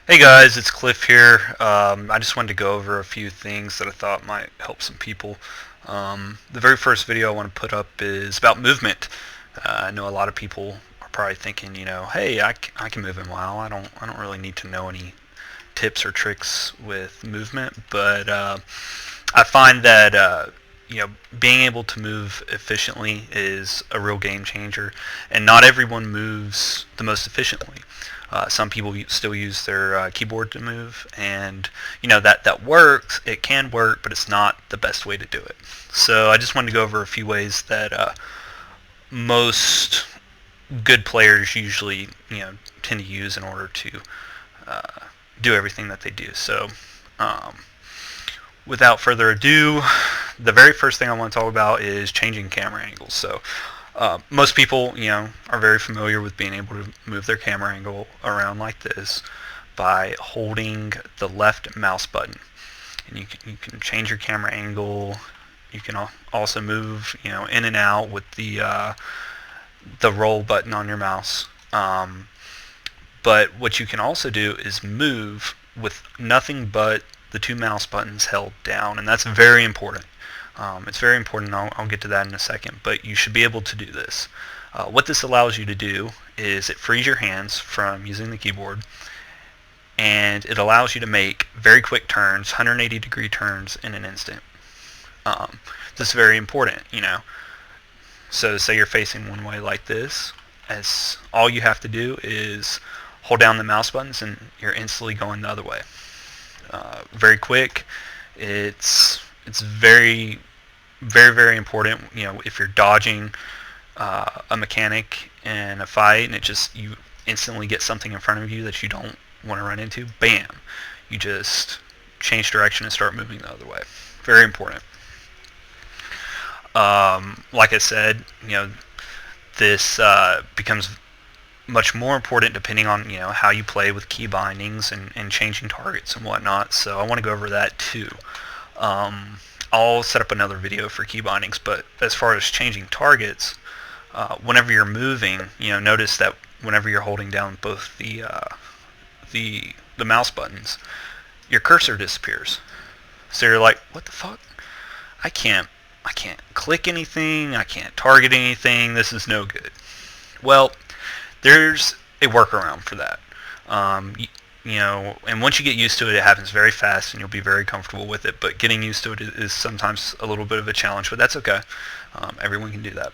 Hey guys, it's Cliff here. I just wanted to go over a few things that I thought might help some people. The very first video I want to put up is about movement. I know a lot of people are probably thinking, hey, I can move in WoW. I don't really need to know any tips or tricks with movement, but I find that being able to move efficiently is a real game changer, and not everyone moves the most efficiently. Some people still use their keyboard to move, and that works. It can work, but it's not the best way to do it. So I just wanted to go over a few ways that most good players usually tend to use in order to uh, do everything that they do. So um, without further ado, the very first thing I want to talk about is changing camera angles. So most people, are very familiar with being able to move their camera angle around like this by holding the left mouse button. And you can change your camera angle. You can also move, in and out with the roll button on your mouse. But what you can also do is move with nothing but the two mouse buttons held down, and that's very important. It's very important. I'll get to that in a second, but you should be able to do this. What this allows you to do is it frees your hands from using the keyboard, and it allows you to make very quick turns, 180-degree turns in an instant. This is very important. So say you're facing one way like this, as all you have to do is hold down the mouse buttons, and you're instantly going the other way. Very quick. It's very, very, very important. If you're dodging a mechanic in a fight, and you instantly get something in front of you that you don't want to run into, bam, you just change direction and start moving the other way. Very important. Like I said, this becomes much more important depending on how you play with key bindings and changing targets and whatnot. So I want to go over that too. I'll set up another video for key bindings, but as far as changing targets, whenever you're moving, notice that whenever you're holding down both the mouse buttons, your cursor disappears. So you're like, what the fuck? I can't click anything. I can't target anything. This is no good. Well, there's a workaround for that. And once you get used to it, it happens very fast, and you'll be very comfortable with it. But getting used to it is sometimes a little bit of a challenge, but that's okay. Everyone can do that.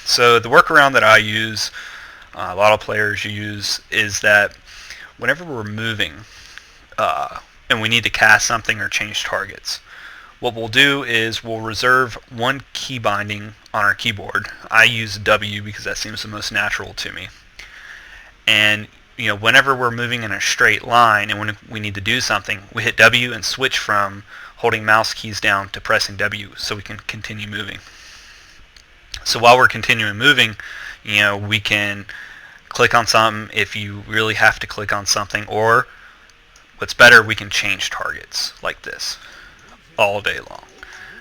So the workaround that I use, a lot of players use, is that whenever we're moving and we need to cast something or change targets, what we'll do is we'll reserve one key binding on our keyboard. I use W because that seems the most natural to me. And whenever we're moving in a straight line and when we need to do something, we hit W and switch from holding mouse keys down to pressing W so we can continue moving. So while we're continuing moving, we can click on something if you really have to click on something, or what's better, we can change targets like this all day long.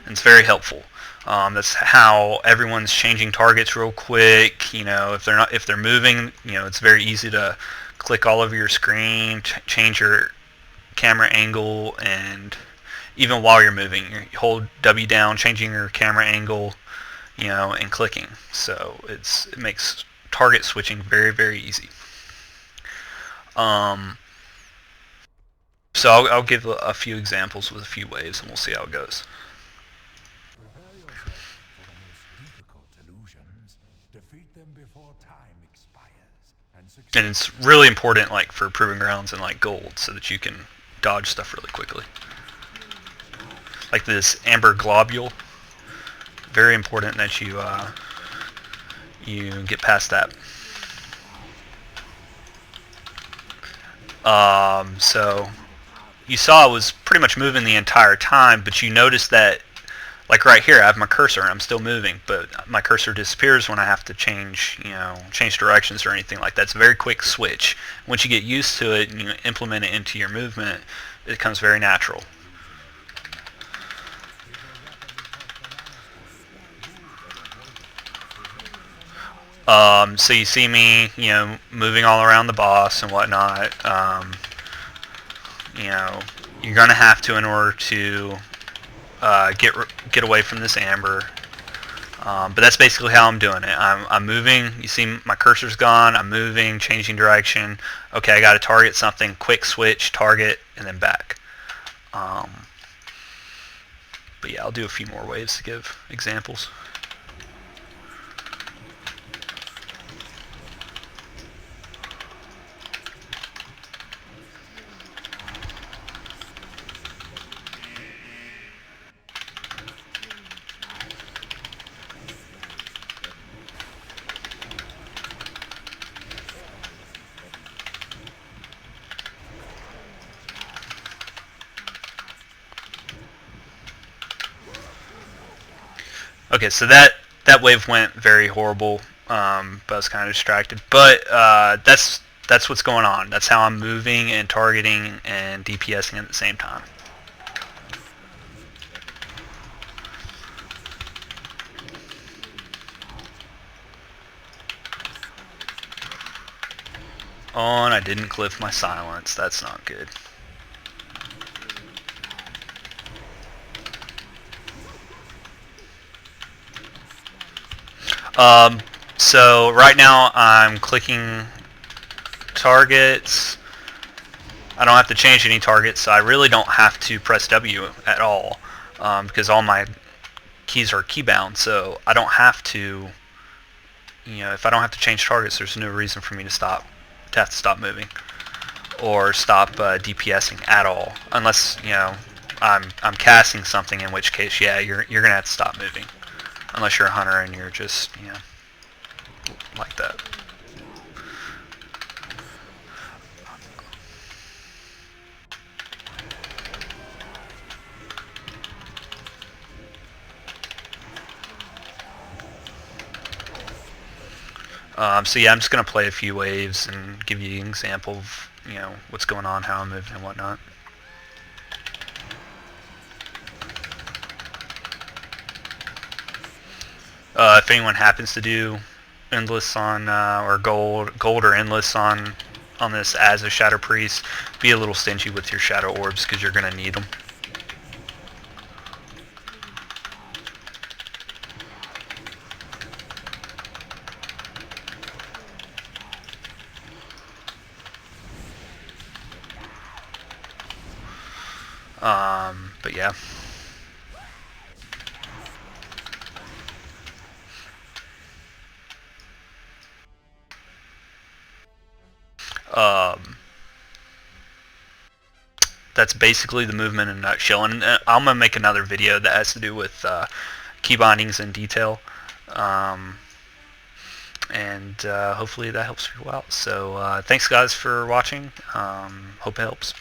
And it's very helpful. That's how everyone's changing targets real quick. If they're moving, it's very easy to click all over your screen, change your camera angle, and even while you're moving, you hold W down, changing your camera angle, and clicking. So it makes target switching very, very easy. So I'll give a few examples with a few waves, and we'll see how it goes. Prepare yourself for the most difficult illusions. Defeat them before time expires. And it's really important, like for proving grounds and like gold, so that you can dodge stuff really quickly. Like this amber globule, very important that you get past that. So you saw I was pretty much moving the entire time, but you notice that, like right here, I have my cursor and I'm still moving, but my cursor disappears when I have to change directions or anything like that. It's a very quick switch. Once you get used to it and you implement it into your movement, it becomes very natural. So you see me, moving all around the boss and whatnot. you're going to have to in order to get away from this amber. But that's basically how I'm doing it. I'm moving. You see my cursor's gone. I'm moving, changing direction. Okay, I got to target something. Quick switch, target, and then back. But yeah, I'll do a few more waves to give examples. Okay, so that wave went very horrible, but I was kind of distracted. But that's what's going on. That's how I'm moving and targeting and DPSing at the same time. Oh, and I didn't clip my silence. That's not good. So right now I'm clicking targets. I don't have to change any targets, so I really don't have to press W at all, because all my keys are keybound, so I don't have to, if I don't have to change targets, there's no reason for me to have to stop moving or stop DPSing at all, unless I'm casting something, in which case, yeah, you're gonna have to stop moving, unless you're a hunter and you're just like that. So yeah, I'm just gonna play a few waves and give you an example of what's going on, how I'm moving and whatnot. If anyone happens to do endless on or gold or endless on this as a shadow priest, be a little stingy with your shadow orbs because you're gonna need them. But yeah. That's basically the movement in a nutshell. And I'm going to make another video that has to do with key bindings in detail. And hopefully that helps people out. So thanks guys for watching. Hope it helps.